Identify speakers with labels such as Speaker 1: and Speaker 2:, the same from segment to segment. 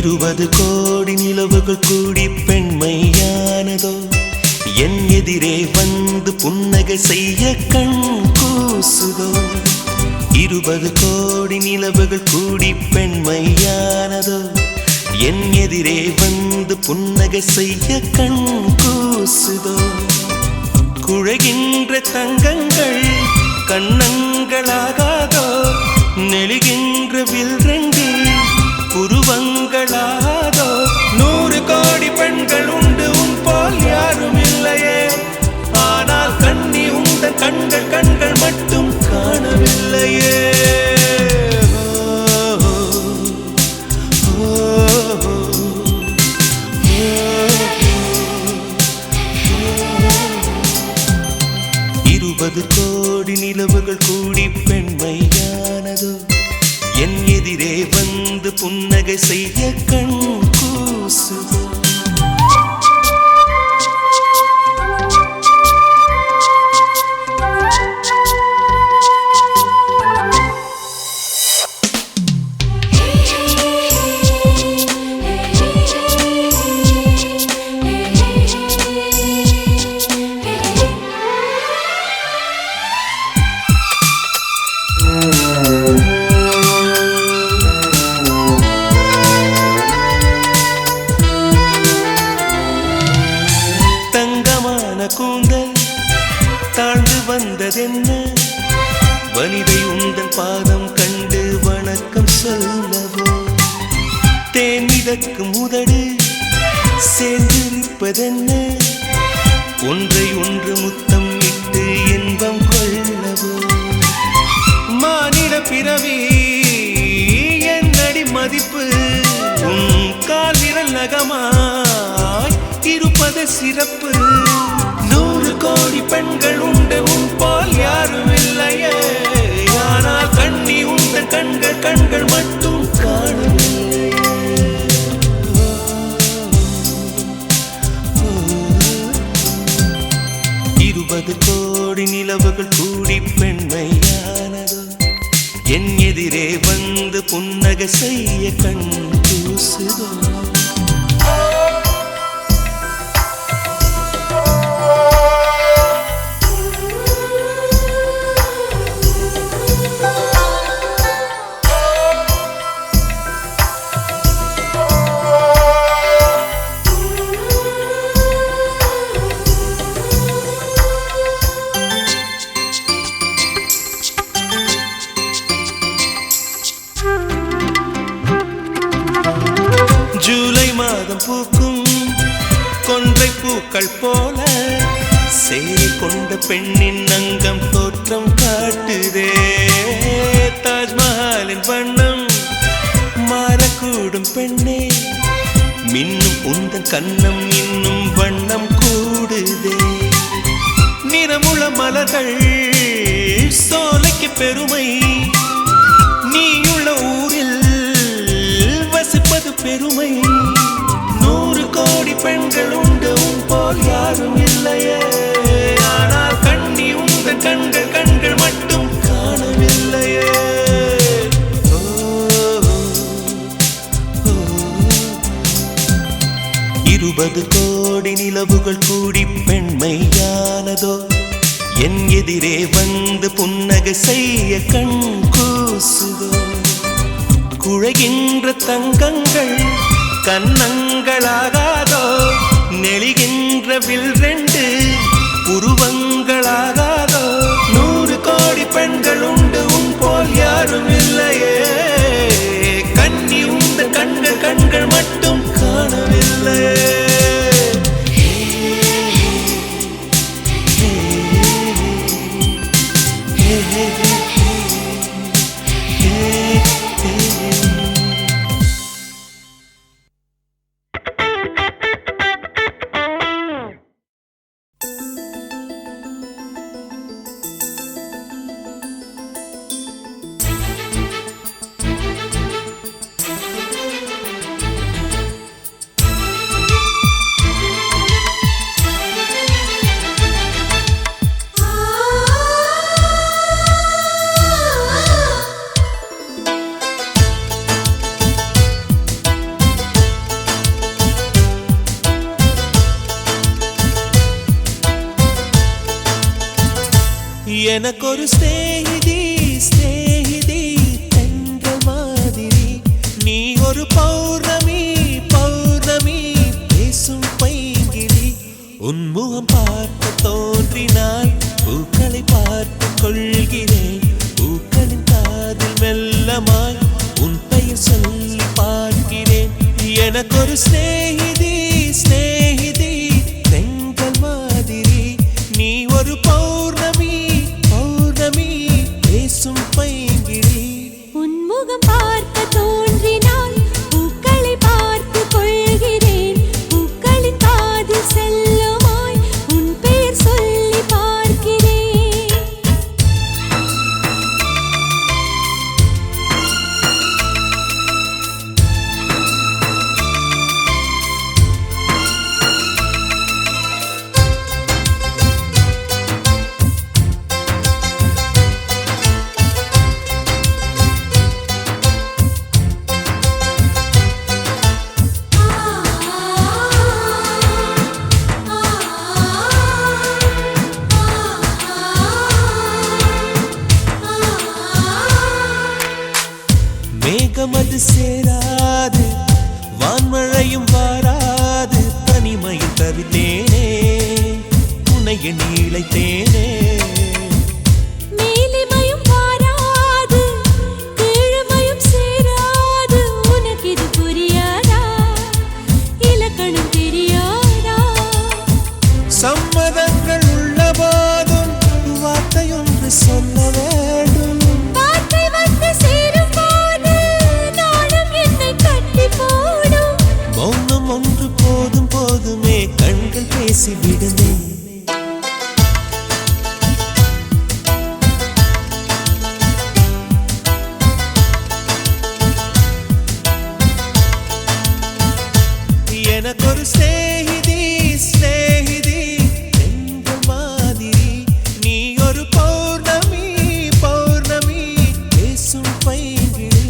Speaker 1: 20 கோடி நிலவுகள் கூடி பெண்மையானதோ என் எதிரே வந்து புன்னகை செய்ய கண் கூசுதோ 20 கோடி நிலவுகள் கூடி பெண்மையானதோ என் எதிரே வந்து புன்னகை செய்ய கண் கூசுதோ குழைகின்ற தங்கங்கள் கண்ணங்களாகாதோ நெளிகின்ற வில்ரெண்டு புருவங்களாதோ 100 கோடி பெண்கள் உண்டு உன் போல் யாரும் இல்லையே ஆனால் கண்ணி உந்த கண்கள் கண்கள் மட்டும் காணவில்லையே கோடி நிலவுகள் கூடி பெண்மையானதோ என் எதிரே வந்து புன்னகை செய்ய கண் கூசுதோ கூந்தல் தாழ்ந்து வந்ததென்ன வனிதை உந்தன் பாதம் கண்டு வணக்கம் சொல்லவோ தேன் மிதக்கும் உதடு சேர்ந்திருப்பதென்ன ஒன்றை ஒன்று முத்தம் இட்டு இன்பம் கொள்ளவோ மானிட பிறவி என்னடி மதிப்பு உன் கால் விரல் நகமாய் இருப்பது சிறப்பு 100 கோடி பெண்கள் உண்டு உன் போல் யாரும் இல்லையே ஆனால் கண்ணி உந்தன் கண்கள் கண்கள் மட்டும் காணவில்லையே 20 கோடி நிலவுகள் கூடி பெண்மையானதோ என் எதிரே வந்து புன்னகை செய்ய கண் கூசுதோ ஜூலை மாதம் பூக்கும் கொன்றை பூக்கள் போல சேரி கொண்ட பெண்ணின் அங்கம் தோற்றம் காட்டுதே தாஜ்மஹாலின் வண்ணம் மாறக்கூடும் பெண்ணே மின்னும் உந்தன் கண்ணம் இன்னும் வண்ணம் கூடுதே நிறமுள்ள மலர்கள் சோலைக்கு பெருமை நீயுள்ள ஊரில் வசிப்பது பெருமை 100 கோடி பெண்கள் உண்டு உன் போல் யாரும் இல்லையே ஆனால் கண்ணி உந்தன் கண்கள் கண்கள் மட்டும் காணவில்லையே 20 கோடி நிலவுகள் கூடி பெண்மையானதோ என் எதிரே வந்து புன்னகை செய்ய கண் கூசுதோ குழைகின்ற தங்கங்கள் கண்ணங்களாகாதோ நெளிகின்ற வில்ரெண்டு புருவங்களாகாதோ 100 கோடி பெண்கள் உண்டு உன் போல் யாரும் இல்லையே கண்ணி உந்த கண்கள் கண்கள் மட்டும் காணவில்லையே எனக்கொரு ஸ்நேகிதி ஸ்நேகிதி தென்றல் மாதிரி, நீ ஒரு பௌர்ணமி பௌர்ணமி பேசும் பைங்கிளி. உன்முகம் பார்க்க தோன்றினால் பூக்களை பார்த்து கொள்கிறேன். பூக்களின் காதில் மெல்லமாய் உன் பெயர் சொல்லி பார்க்கிறேன். எனக்கொரு ஸ்நேகிதி ஸ்நேகிதி தென்றல் மாதிரி, நீ ஒரு பௌர்ணமி பௌர்ணமி பேசும் பைங்கிளி.
Speaker 2: உன்முகம் பார்க்க தோன்றினால் பூக்களை பார்த்து கொள்கிறேன். பூக்களின் காதில் செல்லுமாய் உன் பெயர் சொல்லி பார்க்கிறேன்.
Speaker 1: மேகமது சேராது வான்மழையும் வாராது, தனிமையில் தவித்தேனே உன்னை எண்ணி இழைத்தேனே.
Speaker 2: மேலிமையும் வாராது கீழ்மையும் சேராது, உனக்கு இது புரியாதா? இலக்கணம் தெரியாதா?
Speaker 1: சம்மதங்கள் உள்ள போதும் வார்த்தையொன்று சொல்ல வேண்டும்.
Speaker 2: வார்த்தை வந்து சேரும் போது நாளும் என்னை கட்டி போடும்.
Speaker 1: மௌனம் ஒன்று போதும் போதுமே, கண்கள் பேசிவிடுமே. எனக்கொரு ஸ்நேகிதி ஸ்நேகிதி தென்றல் மாதிரி, நீ ஒரு பௌர்ணமி பௌர்ணமி பேசும் பைங்கிளி.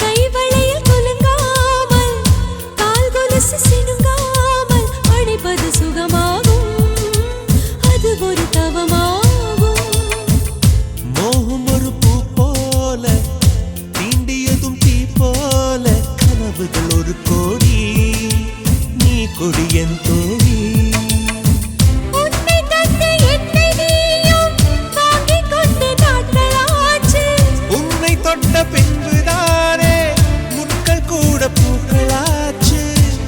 Speaker 2: கைவளையில் குலுங்காமல் கால் கொலுசு சிணுங்காமல் அணைப்பது சுகமாகும், அது ஒரு தவமாகும்.
Speaker 1: மோகம் ஒரு பூ போல தீண்டியதும் தீ போல, கனவுகள் ஒரு கோடி நீ கொடி என் தோழி.
Speaker 2: உன்னை தந்து என்னை நீயும் வாங்கிக் கொண்டு நாட்களாச்சு.
Speaker 1: உன்னை தொட்ட பின்புதானே முட்கள் கூட பூக்களாச்சு.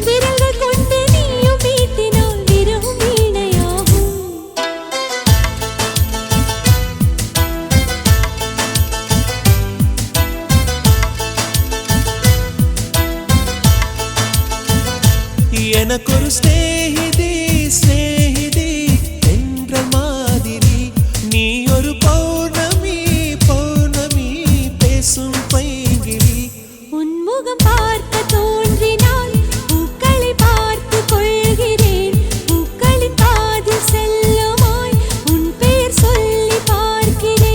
Speaker 2: விரல்கள் கொண்டு நீயும் வீட்டினால் விரும் வீணையாகும்.
Speaker 1: எனக்கொரு ஸ்நேகிதி ஸ்நேகிதி தென்றல் மாதிரி, நீ ஒரு பௌர்ணமி பௌர்ணமி பேசும் பைங்கிளி.
Speaker 2: உன்முகம் பார்க்க தோன்றினால் பூக்களை பார்த்து கொள்கிறேன். பூக்களின் காதில் செல்லுமாய் உன் பெயர் சொல்லி பார்க்கிறேன்.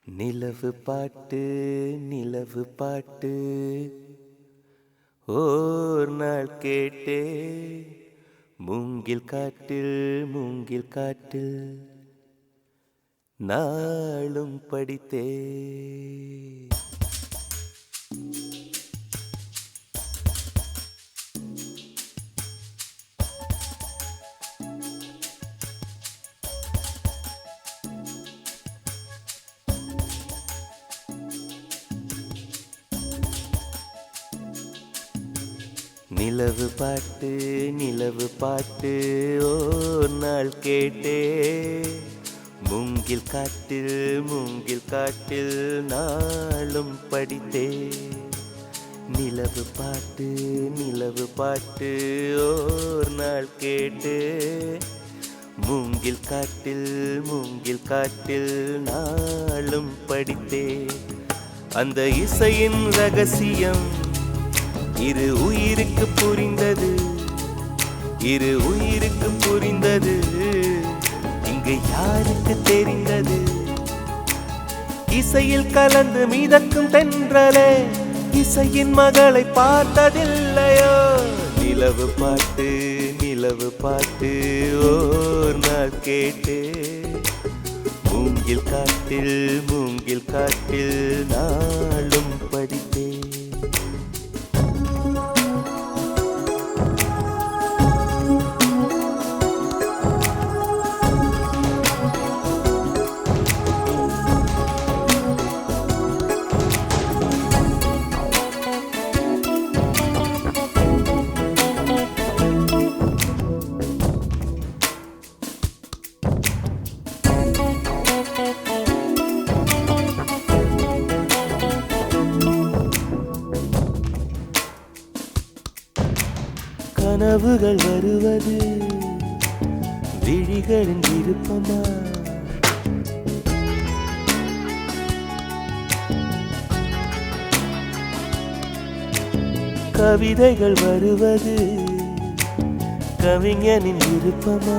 Speaker 1: நிலவு பாட்டு நிலவு பாட்டு ஓர் நாள் கேட்டே, மூங்கில் காட்டில் நாளும் படித்தே. நிலவு பாட்டு நிலவு பாட்டு ஓர் நாள் கேட்டே மூங்கில் காட்டில் நாளும் படித்தே நிலவு பாட்டு ஓர் நாள் கேட்டே மூங்கில் காட்டில் நாளும் படித்தே அந்த இசையின் ரகசியம் இரு உயிருக்கு புரிந்தது இங்கு யாருக்கு தெரிந்தது இசையில் கலந்து மிதக்கும் தென்றலே இசையின் மகளை பார்த்ததில்லையோ நிலவு பாட்டு ஓர் நாள் கேட்டு மூங்கில் காட்டில் நாளும் படித்தே கனவுகள் வருவது விழிகளின் விருப்பமா கவிதைகள் வருவது கவிஞனின் விருப்பமா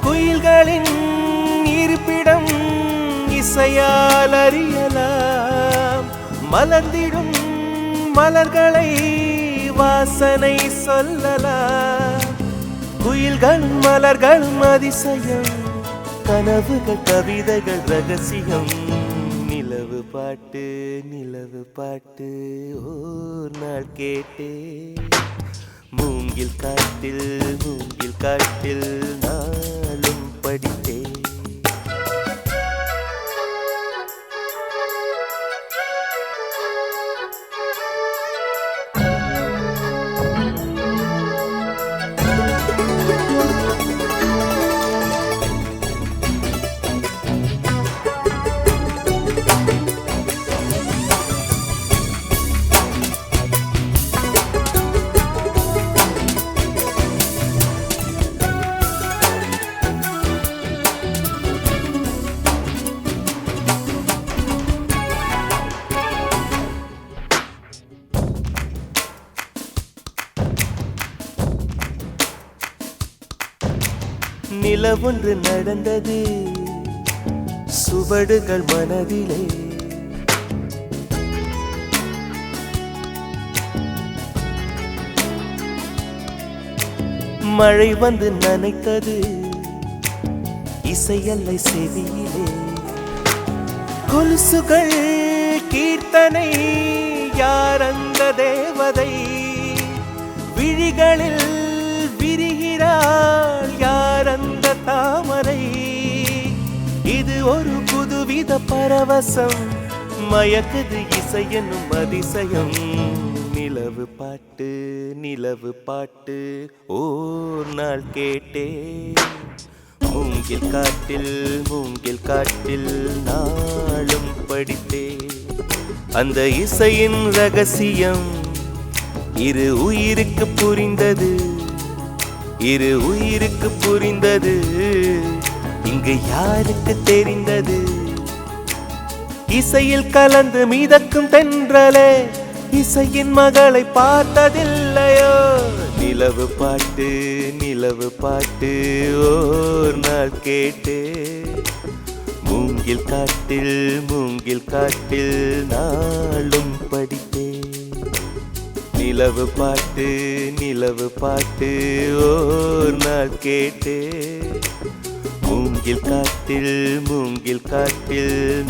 Speaker 1: குயில்களின் இருப்பிடம் இசையால் அறியலாம் மலர்ந்திடும் மலர்களை வாசனை சொல்லலாம் குயில்களும் மலர்களும் அதிசயம் கனவுகள் கவிதைகள் ரகசியம் நிலவு பாட்டு ஓர் நாள் கேட்டே மூங்கில் காட்டில் நாளும் படித்தே நிலவொன்று நடந்தது சுவடுகள் மனதிலே மழை வந்து நனைத்தது இசையல்லை செவியிலே கொலுசுகள் கீர்த்தனை யார் அந்த தேவதை விழிகளில் விரிகிறாள் யார் அந்த தாமரை இது ஒரு புதுவித பரவசம் மயக்குது இசை என்னும் அதிசயம் நிலவு பாட்டு ஓர் நாள் கேட்டே மூங்கில் காட்டில் நாளும் படித்தே அந்த இசையின் ரகசியம் இரு உயிருக்கு புரிந்தது இங்கு யாருக்கு தெரிந்தது இசையில் கலந்து மிதக்கும் தென்றலே இசையின் மகளை பார்த்ததில்லையோ நிலவு பாட்டு ஓர் நாள் கேட்டே மூங்கில் காட்டில் நாளும் படித்தே நிலவு பாட்டு ஓர் நாள் கேட்டே மூங்கில் காட்டில்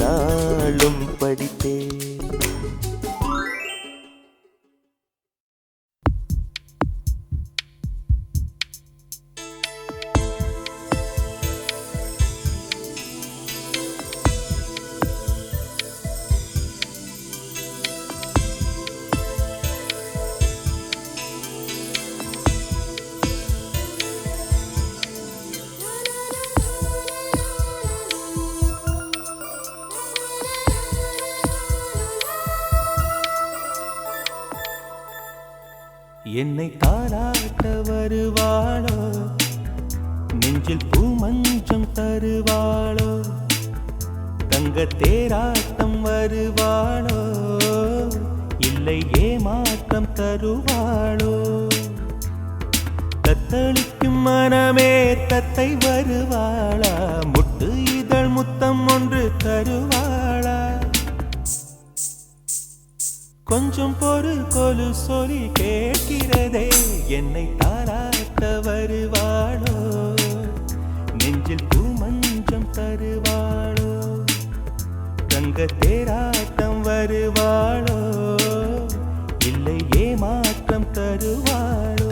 Speaker 1: நாளும் படித்தே என்னை தாராட்ட வருவாளோ, நெஞ்சில் பூமஞ்சம் தருவாளோ, தங்க தேராட்டம் வருவாளோ, இல்லை ஏமாற்றம் தருவாளோ, தத்தளிக்கும் மனமே தத்தை வருவாளா, முட்டு இதழ் முத்தம் ஒன்று தருவாளா, கொஞ்சம் பொறு கொலு சொல்லி கேட்கிறதே, என்னை தாராட்ட வருவாளோ, நெஞ்சில் பூமஞ்சம் தருவாளோ, தங்க தேராட்டம் வருவாளோ, இல்லை ஏமாற்றம் தருவாளோ.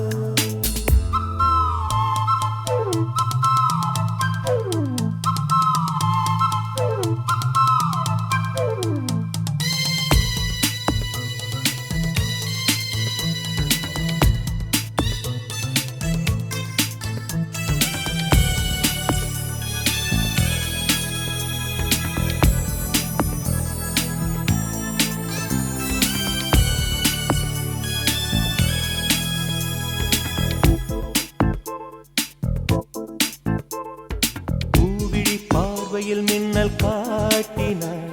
Speaker 1: மின்னல் காட்டினாள்,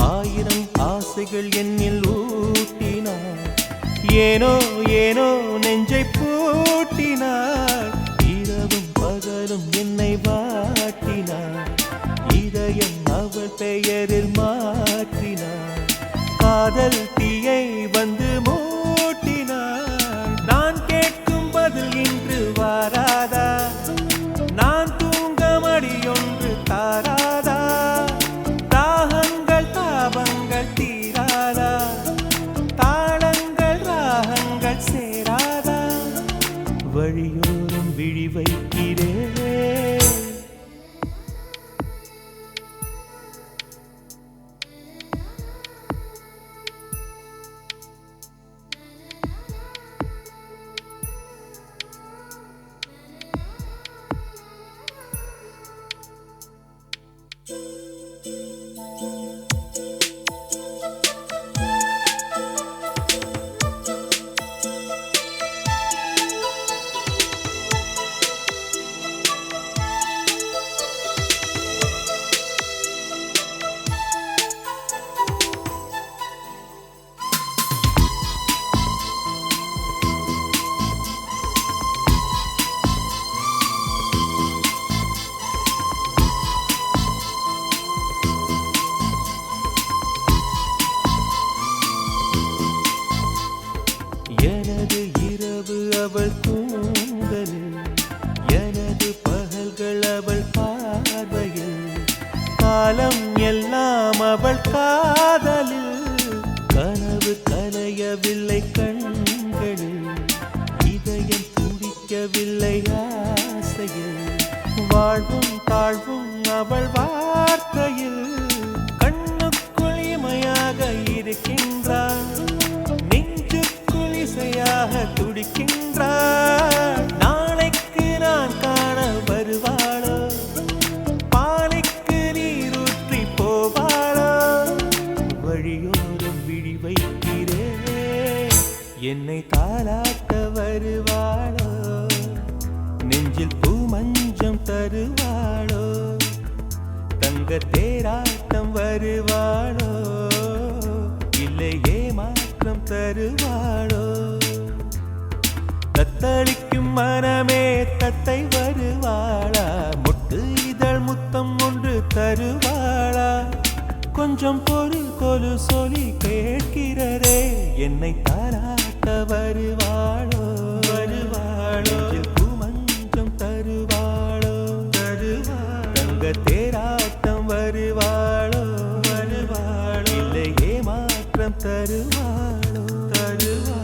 Speaker 1: ஆயிரம் ஆசைகள் என்னில் ஊட்டினாள், ஏனோ ஏனோ நெஞ்சை பூட்டினாள், இரவும் பகலும் என்னை வாட்டினாள், இதயம் அவள் பெயரில் மாற்றினாள், காதல் தீயை வந்து மூட்டினாள், நான் கேட்கும் பதில் இன்று வாராதா, நான் தூங்க மடியொன்று தாராதா, தாகங்கள் தாபங்கள் தீராதா, தாளங்கள் ராகங்கள் சேராதா, வழியோரம் விழி வைக்கிறேன், எனது இரவு அவள் தூங்கலில், எனது பகல்கள் அவள் பார்வையில், காலம் எல்லாம் அவள் காதலில், கனவு கலையவில்லை கண்களில், இதயம் துடிக்கவில்லை ஆசையில், வாழ்வும் தாழ்வும் அவள் வார்த்தையில், கண்ணுக்குள் இமையாக இருக்கின்றாள், இசையாக துடிக்கின்றாள், நாளைக்கு நான் காண வருவாளோ, பாலைக்கு நீரூற்றி போவாளோ, வழியோரம் விழி வைக்கிறேன், என்னை தாலாட்ட வருவாளோ, நெஞ்சில் பூமஞ்சம் தருவாளோ, தங்க தேராட்டம் வருவாளோ, இல்லை ஏமாற்றம் தருவாளோ, தத்தளிக்கும் மனமே தத்தை வருவாளா, முட்டு இதழ் முத்தம் ஒன்று தருவாளா, கொஞ்சம் பொறு கொலு சொல்லி கேட்கிறதே, என்னை தாராட்ட வருவாளோ, வருவாளோ, பூமஞ்சம் தருவாளோ, தருவாளோ, தங்க தேராட்டம் வருவாளோ, வருவாளோ, இல்லை ஏமாற்றம் தருவாளோ, தருவாளோ.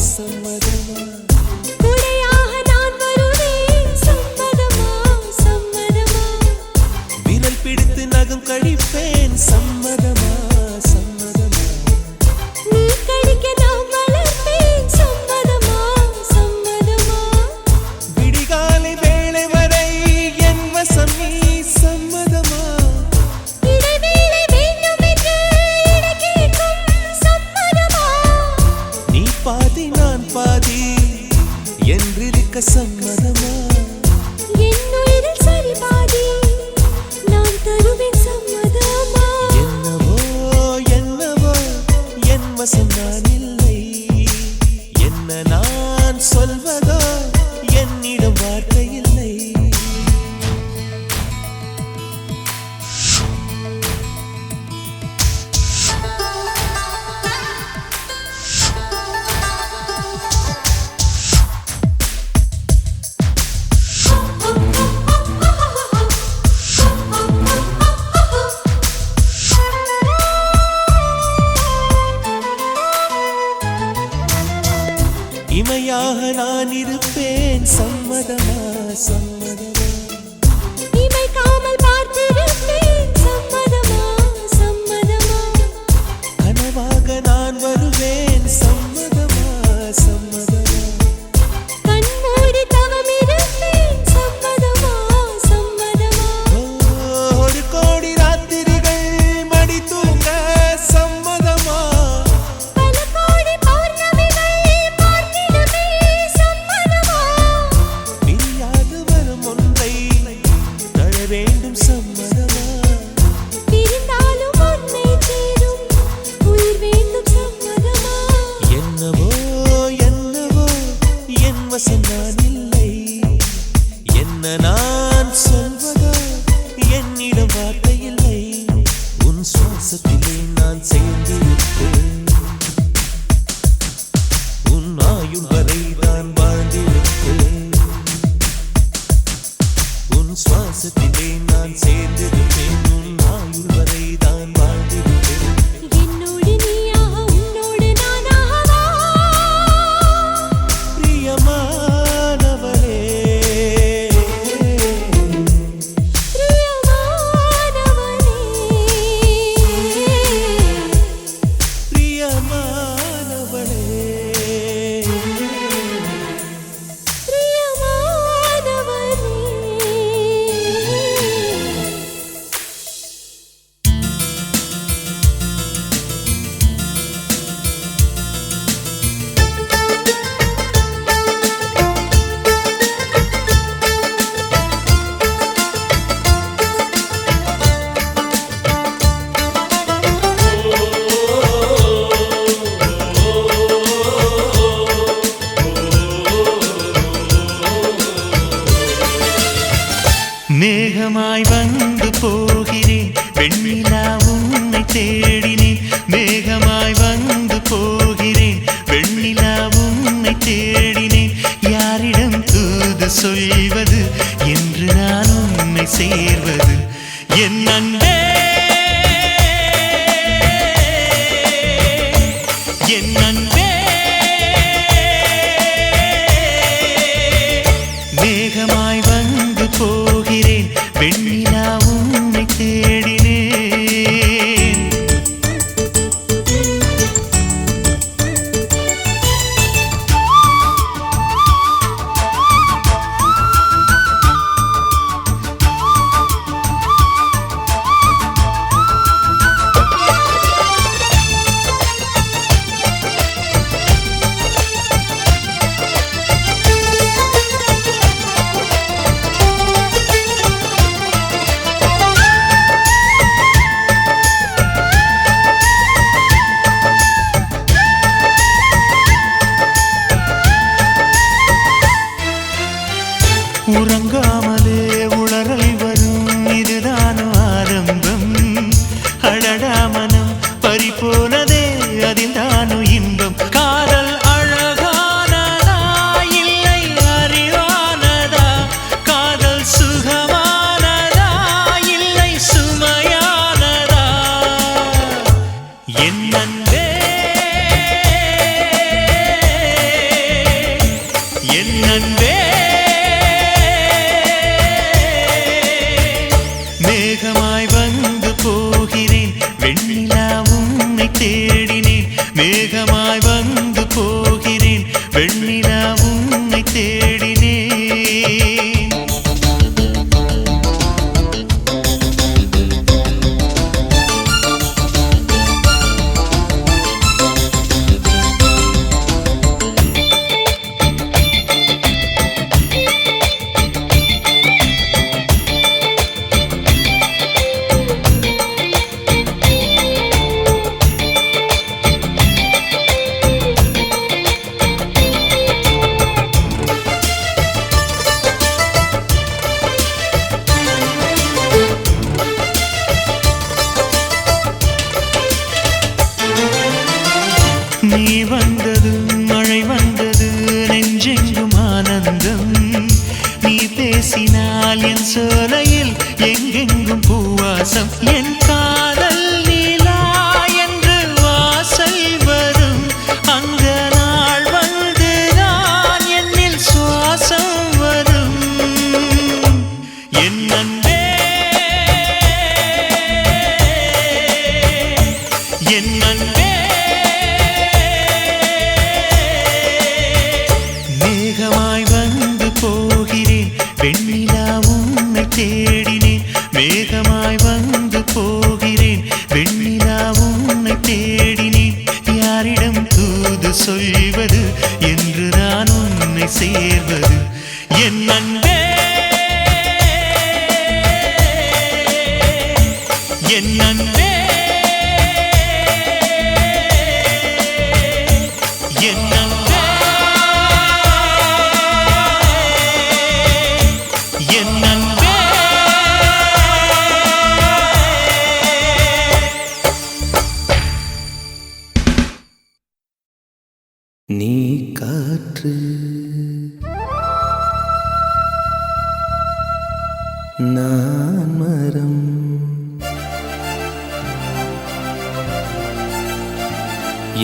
Speaker 1: சம்மதமா
Speaker 2: துணையாக நான் வருவேன் சம்மதமா சம்மதமா
Speaker 1: விரல் பிடித்து நகம் கழிப்பேன் சம்மதமா சம்மதமா
Speaker 2: நீ கடிக்க நான் வளர்ப்பேன் சம்மதமா சம்மதமா
Speaker 1: விடிகாலை வேளை வரை என் வசம் நீ சம்மதமா
Speaker 2: இடைவேளை வேண்டும் என்று இட கேட்கும் சம்மதமா
Speaker 1: நீ பாதி நான் பாதி என்றிருக்க சம்மதமா
Speaker 2: என் உயிரில் சரி பாதி நான் தருவேன் சம்மதமா
Speaker 1: என்னவோ என்னவோ என் வசம் நான் இல்லை என்ன நான் சொல்வதோ என்னிடம் வார்த்தை இல்லை இமையாக நான் இருப்பேன் சம்மதமா சம்மதமா
Speaker 2: இமைக்காமல் பார்த்திருப்பேன் சம்மதமா சம்மதமா
Speaker 1: கனவாக நான் வருவேன் சம்மதமா சம்மதமா
Speaker 2: கண்மூடி தவம் இருப்பேன் சம்மதமா சம்மதமா
Speaker 1: ஒரு கோடி ராத்திரிகள் மடி தூங்க சம்மதமா
Speaker 2: பல கோடி பௌர்ணமிகள் பார்த்திடுமே சம்மதமா
Speaker 1: பிரியாது வரும் ஒன்றை தர வேண்டும் சம்மதமா
Speaker 2: பிரிந்தாலும் உன்னை சேரும் உயிர் வேண்டும் சம்மதமா
Speaker 1: என்னவோ என்னவோ என் வசம் நான் இல்லை என்ன நான் சொல்வதோ என்னிடம் வார்த்தை இல்லை உன் சுவாசத்திலே நான் சேர்ந்திருப்பேன் உன் ஆயுள் வரை நான் வாழ்ந்திருப்பேன் உன் சுவாசத்திலே நான் சேர்ந்திருப்பேன் உன் ஆயுள் வரை தான் வாழ்ந்திருப்பேன்
Speaker 2: என்னோடு நீயாக உன்னோடு நானாகவா
Speaker 1: பிரியமானவளே
Speaker 2: பிரியமானவனே
Speaker 1: பிரியமானவளே
Speaker 2: பிரியமானவனே
Speaker 3: மேகமாய் வந்து போகிறேன் வெண்ணிலா உன்னை தேடினேன் மேகமாய் வந்து போகிறேன் வெண்ணிலா உன்னை தேடினேன் யாரிடம் தூது சொல்வது என்று நான் உன்னை சேர்வது என் அன்பே என் அன்பே மேகமாய் வந்து போகிறேன் வெண்ணிலா உன்னை தேடினேன் வெண்ணிலா உன்னை தேடினேன். நீ வந்தது மழை வந்தது நெஞ்செங்கும் ஆனந்தம். நீ பேசினால் என் சோலையில் எங்கெங்கும் பூவாசம். என் காதல் நீலா என்று வாசல் வரும். அந்த நாள் வந்து நான் என்னில் சுவாசம் வரும். என் அன்பே என் அன்பே மேகமாய் வந்து போகிறேன் வெண்ணிலா உன்னை தேடினேன். மேகமாய் வந்து போகிறேன் வெண்ணிலா உன்னை தேடினேன். யாரிடம் தூது சொல்வது என்று நான் உன்னை சேர்வது. என் அன்பே என் அன்பே என் அன்பே என் அன்பே.
Speaker 1: நீ காற்று நான் மரம்.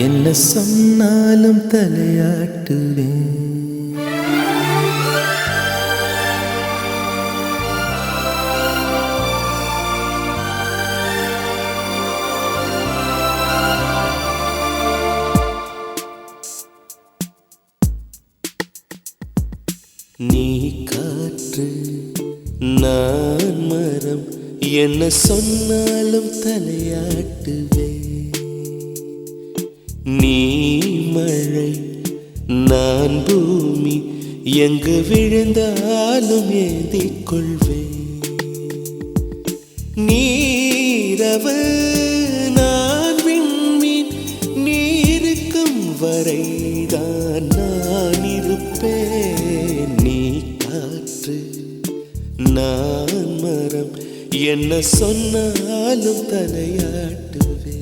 Speaker 1: என்ன சொன்னாலும் தலையாட்டுவேன். நீ காற்று நான் மரம். என்ன சொன்னாலும் தலையாட்டுவே. நீ மழை நான் பூமி. எங்கு விழுந்தாலும் ஏந்திக் கொள்வேன். நீரவு நான் விண்மீன். நீருக்கும் வரைதான் நான் இருப்பேன். நீ காற்று நான் மரம். என்ன சொன்னாலும் தலையாட்டுவே.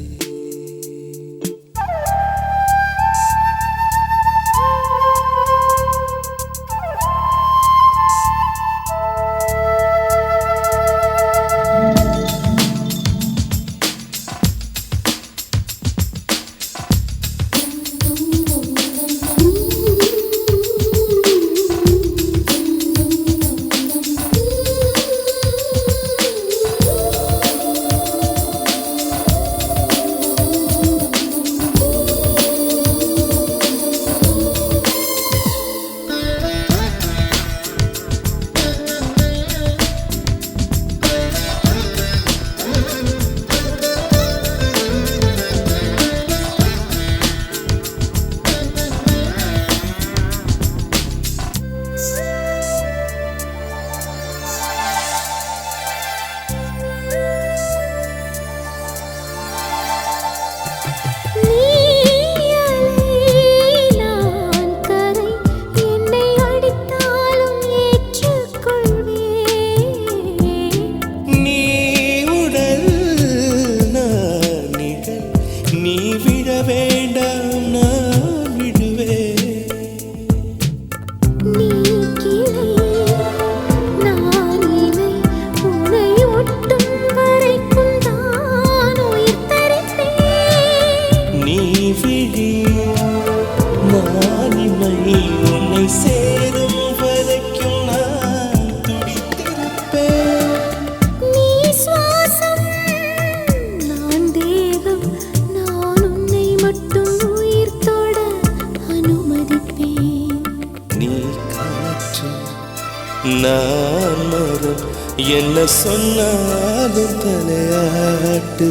Speaker 2: மட்டும் உயிர் தொட அனுமதிப்பேன்.
Speaker 1: நான் மரம் என்ன சொன்னாலும் தலையாட்டு.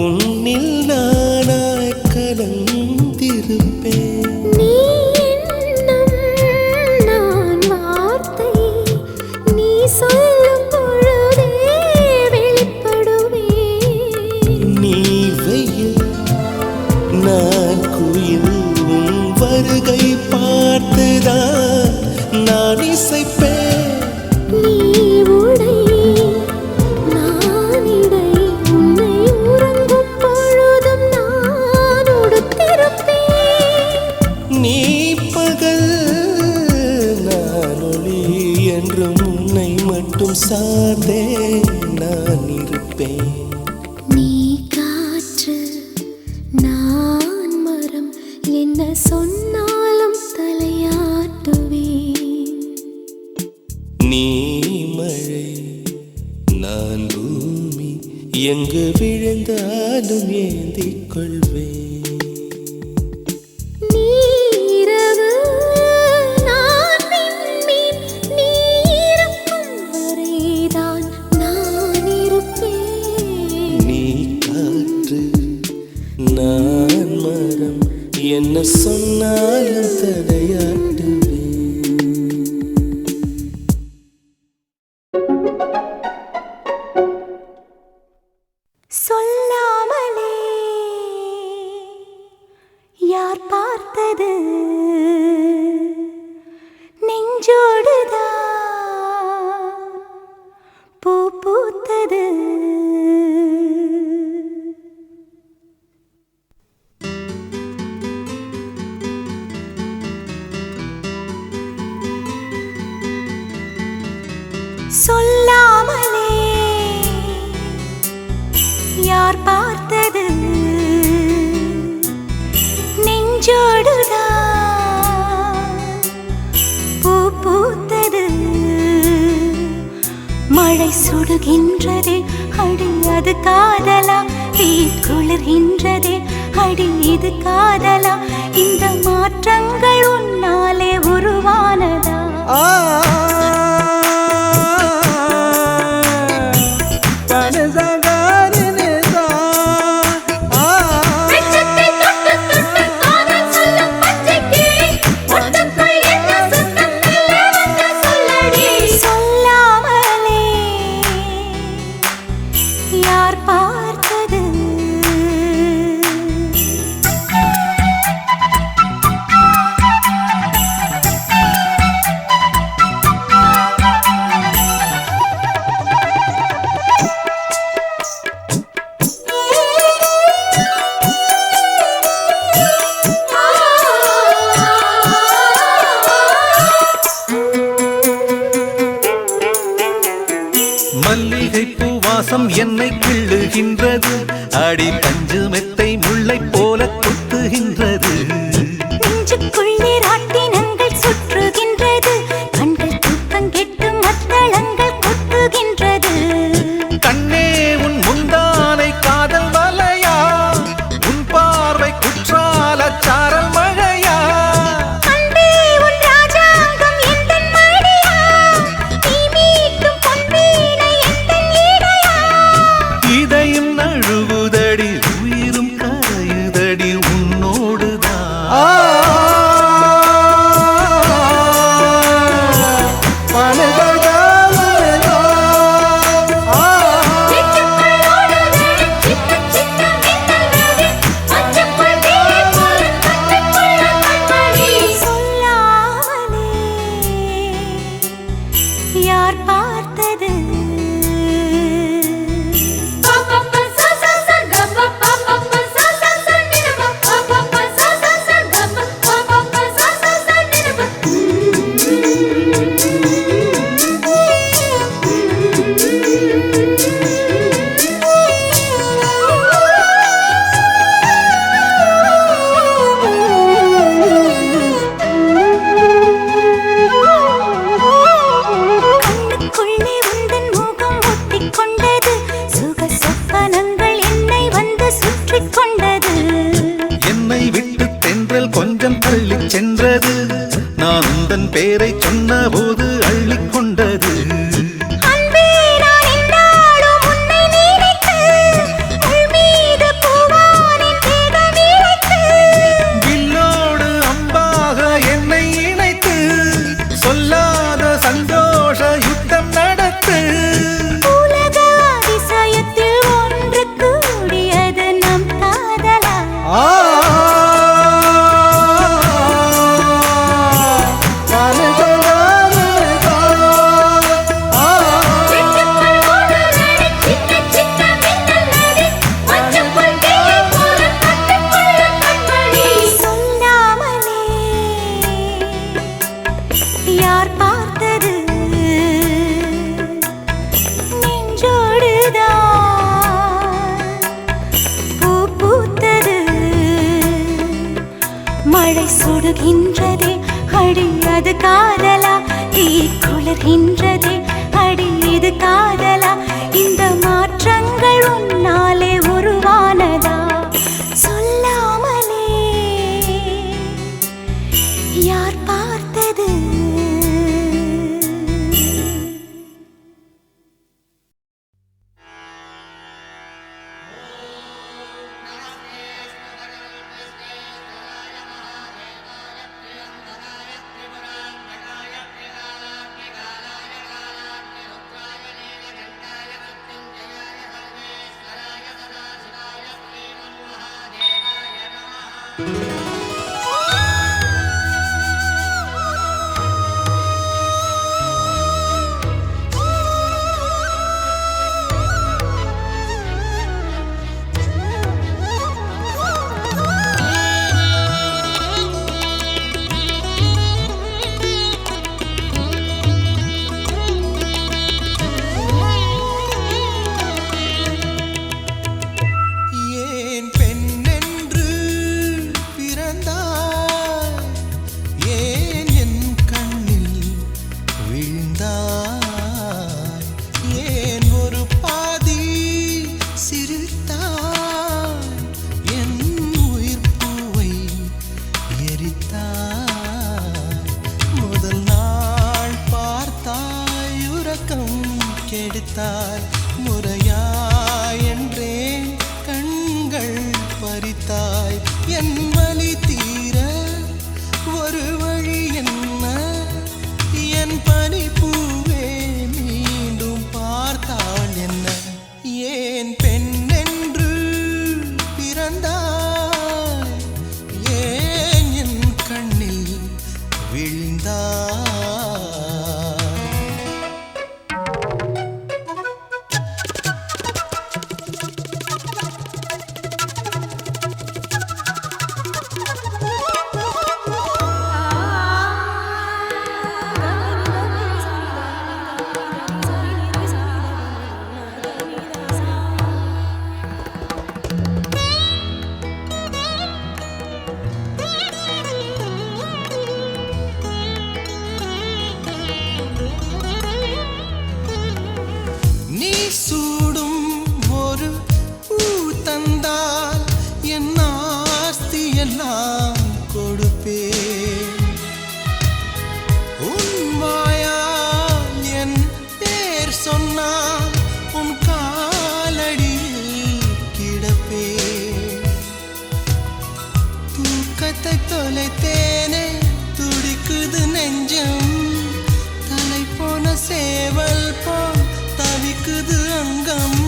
Speaker 1: உன்னில் நானாய் கலந்திருப்பேன்.
Speaker 2: நீ எண்ணம் நான் வார்த்தை, நீ சொல்லும் பொழுதே வெளிப்படுவேன்.
Speaker 1: நீ வெயில் நான் குயில், உன் வருகை பார்த்துதான் நான் இசைப்பேன்.
Speaker 2: நீ உடை நான் இடை, உன்னை உறங்கும் பொழுதும் நான் உடுத்திருப்பேன்.
Speaker 1: நீ பகல் நான் ஒளி என்றும் உன்னை மட்டும் சார்ந்தே நான் இருப்பேன்.
Speaker 2: நீ காற்று நான் மரம், என்ன சொன்னாலும் தலையாட்டுவேன்.
Speaker 1: நீ மழை நான் பூமி, எங்கு விழுந்தாலும் ஏந்திக் கொள்வேன்.
Speaker 2: நீரவு நான் விண்மீன், நீ இருக்கும் வரைதான் நான் இருப்பேன்.
Speaker 1: நீ காற்று நான் மரம், என்ன சொன்னாலும் தலையாட்டுவேன்.
Speaker 2: சொல்லாமலே யார் பார்த்தது, நெஞ்சோடுதான் பூ பூத்தது. சொல்லாமலே யார் பார்த்தது, நெஞ்சோடுதான் பூ பூத்தது. மழை சுடுகின்றதே அடி அது காதலா, தீ குளிர்கின்றதே அடி இது காதலா. இந்த மாற்றங்கள் உன்னாலே உருவானதா? சொல்லாமலே யார் பார்த்தது.
Speaker 3: மல்லிகை பூவாசம் என்னை கிள்ளுகின்றது, அடி பஞ்சு மெத்தை முல்லை போல குத்துகின்றது.
Speaker 2: நெஞ்சுக்குள்ளே ராட்டினங்கள் சுற்றுகின்றது, கண்கள் தூக்கம் கெட்டு மத்தளங்கள் கொட்டுகின்றது.
Speaker 3: கண்ணே உன் முந்தானை காதல் வலையா, உன் பார்வை குற்றால சாரல் மழையா.
Speaker 2: அன்பே உன் ராஜாங்கம் எந்தன் மடியா, நீ மீட்டும் பொன்வீணை எந்தன் இடையா.
Speaker 3: இதயம் நழுவுதடி தென்றல் கொஞ்சம் தள்ளி சென்றது, நான் உந்தன் பேரை சொன்ன போது அள்ளிக்கொண்டது. வில்லோடு அம்பாக என்னை இணைத்து சொல்லாத சந்தோஷ யுத்தம் நடத்து.
Speaker 2: உலக அதிசயத்தில் ஒன்று கூடியது நம் காதலா. யார் பார்த்தது நெஞ்சோடுதான் பூ பூத்தது. மழை சுடுகின்றதே அடி அது காதலா, தீ குளிர்கின்றதே அடி இது காதலா. இந்த மாற்றங்கள் உன்னாலே உருவானதா, சொல்லாமலே யார் பார்த்தது.
Speaker 1: கெடுத்தாய் முறையா என்றேன் கண்கள் பறித்தாய். என் வலி தீர ஒரு வழி என்ன, என் பனி பூவே மீண்டும் பார்த்தாள் என்ன. ஏன் பெண் என்று பிறந்தாய், ஏன் என் கண்ணில் விழுந்தாய். தொலைத்தேனே துடிக்குது நெஞ்சம், தலை போன சேவல் போல் தவிக்குது அங்கம்.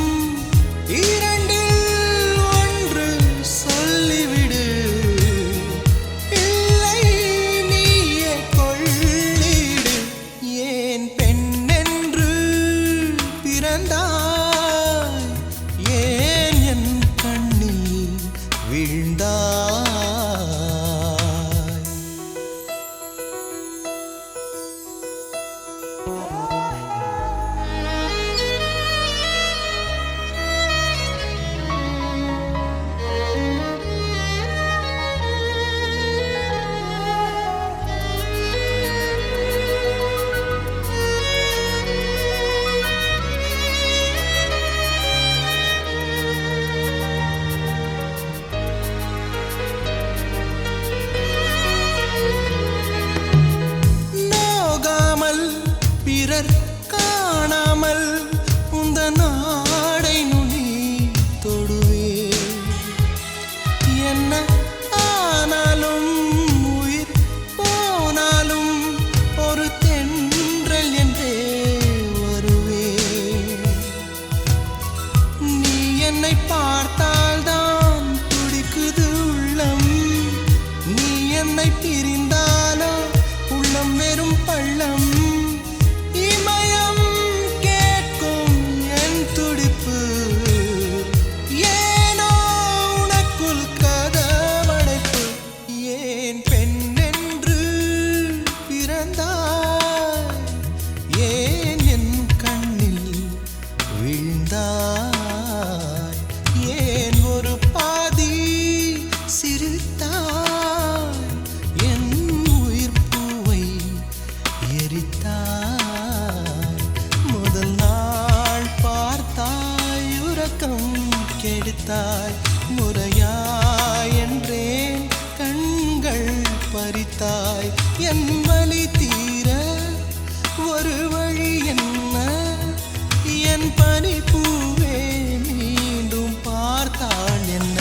Speaker 1: இரண்டில் ஒன்று சொல்லிவிடு, இல்லை நீயே கொள்ளிடு. ஏன் பெண் என்று பிறந்தாய், ஏன் என் கண்ணில் விழுந்தாய்.
Speaker 4: பிரிந்தாலோ உள்ளம் வெறும் பள்ளம் இமயம் கேட்கும் என் துடிப்பு ஏனோ உனக்குள் கதவடைப்பு ஏன் பெண் என்று பிறந்தாய் ஏன் என் கண்ணில் விழுந்தாய் ஏன் ஒரு பாதி சிரித்தாய் என் உயிர் பூவை எரித்தாய் முதல் நாள் பார்த்தாய் உறக்கம் கெடுத்தாய் முறையாய் என்றேன் கண்கள் பறித்தாய் என் வலி தீர ஒரு வழி என்ன என் பனி பூவே மீண்டும் பார்த்தாள் என்ன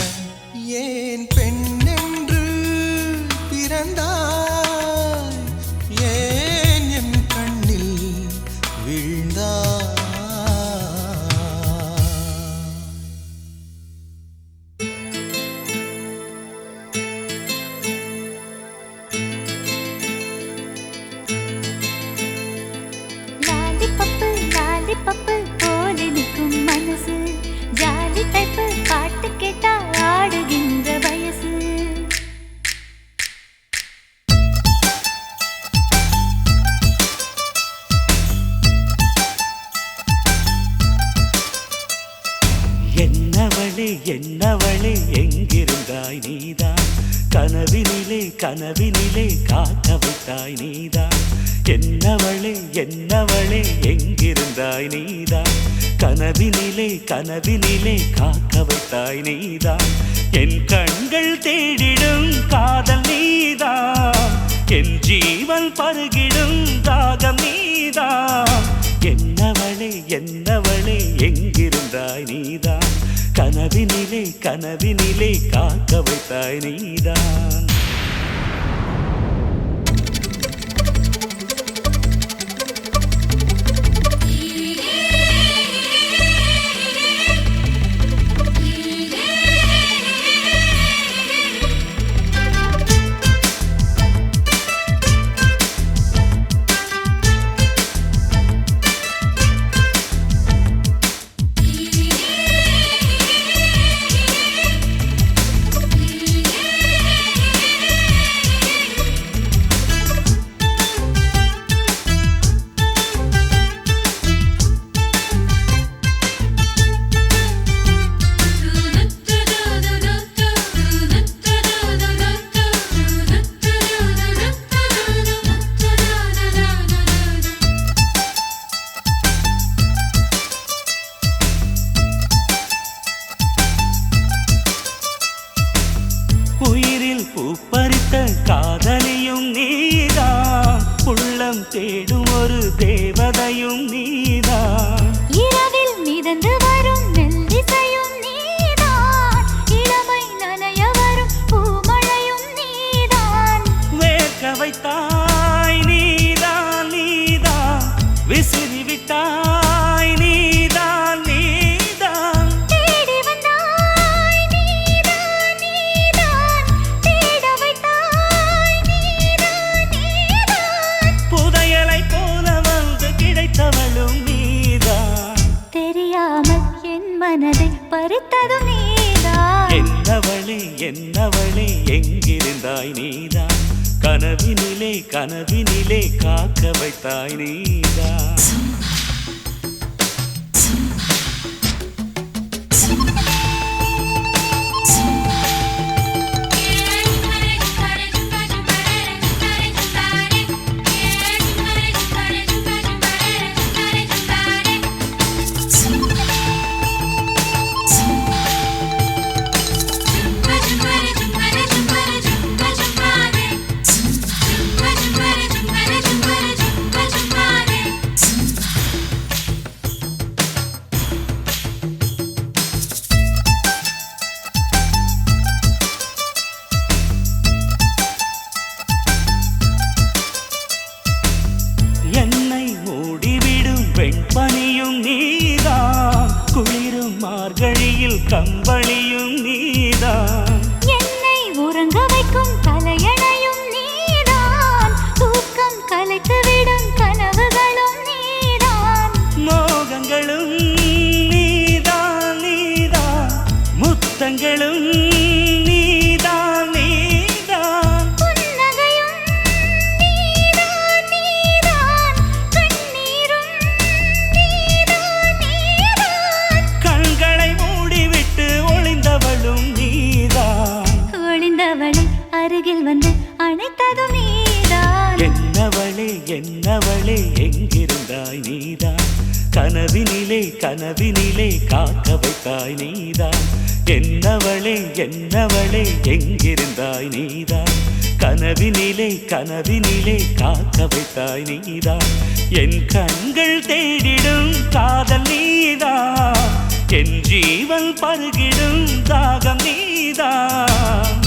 Speaker 4: ஏன் பெண் என்று பிறந்தாய் ஏன் என் கண்ணில் விழுந்தாய்
Speaker 2: லாலிபப்பு போல நிற்கும் மனசு ஜாலி டைப்பு பாட்டு கேட்டா ஆடுகின்ற வயசு
Speaker 5: என்னவளே என்னவளே எங்கிருந்தாய் நீதான் கனவினிலே கனவினிலே காக்க வைத்தாய் நீதான் என்னவளே என்னவளே எங்கிருந்தாய் நீதான் கனவினிலே கனவினிலே காக்க வைத்தாய் நீதான் என் கண்கள் தேடிடும் காதல் நீதான் என் ஜீவன் பருகிடும் தாகம் நீதான் என்னவளே என்னவளே எங்கிருந்தாய் நீதான் கனவினிலே கனவினிலே காக்க வைத்தாய் நீதான் உயிரில் பூப்பறித்த காதலியும் நீதான் உள்ளம் தேடும் ஒரு தேவதையும் நீதான்
Speaker 2: இரவில் மிதந்து வரும் நெல்லிசையும் நீதான் இளமை நனைய வரும் பூமழையும் நீதான்
Speaker 5: வேர்க்க வைத்தாய் நீதான் நீதான் விசிறி விட்டாய் நீதான் நீதான்
Speaker 2: தேடி வந்தாய் நீதான் நீதான் தேட வைத்தாய் நீதான் நீதான்
Speaker 5: புதையலை போல வந்து கிடைத்தவளும் நீதான்
Speaker 2: தெரியாமல் என் மனதை பறித்ததும் நீதான்
Speaker 5: என்னவளே என்னவளே எங்கிருந்தாய் நீதான் கனவினிலே கனவினிலே காக்க வைத்தாய் நீதான் வெண்பனியும் நீதான், குளிரும் மார்கழியில் கம்பளியும் நீதான்,
Speaker 2: என்னை உறங்க வைக்கும் தலையணையும் நீதான். அணைத்ததும் நீதான்.
Speaker 5: என்னவளே என்னவளே எங்கிருந்தாய் நீதான், கனவினிலே கனவினிலே காக்க வைத்தாய் நீதான். என்னவளே என்னவளே எங்கிருந்தாய் நீதான், கனவினிலே கனவினிலே காக்க வைத்தாய் நீதான். என் கண்கள் தேடிடும் காதல் நீதான், என் ஜீவன் பருகிடும் தாகம் நீதான்.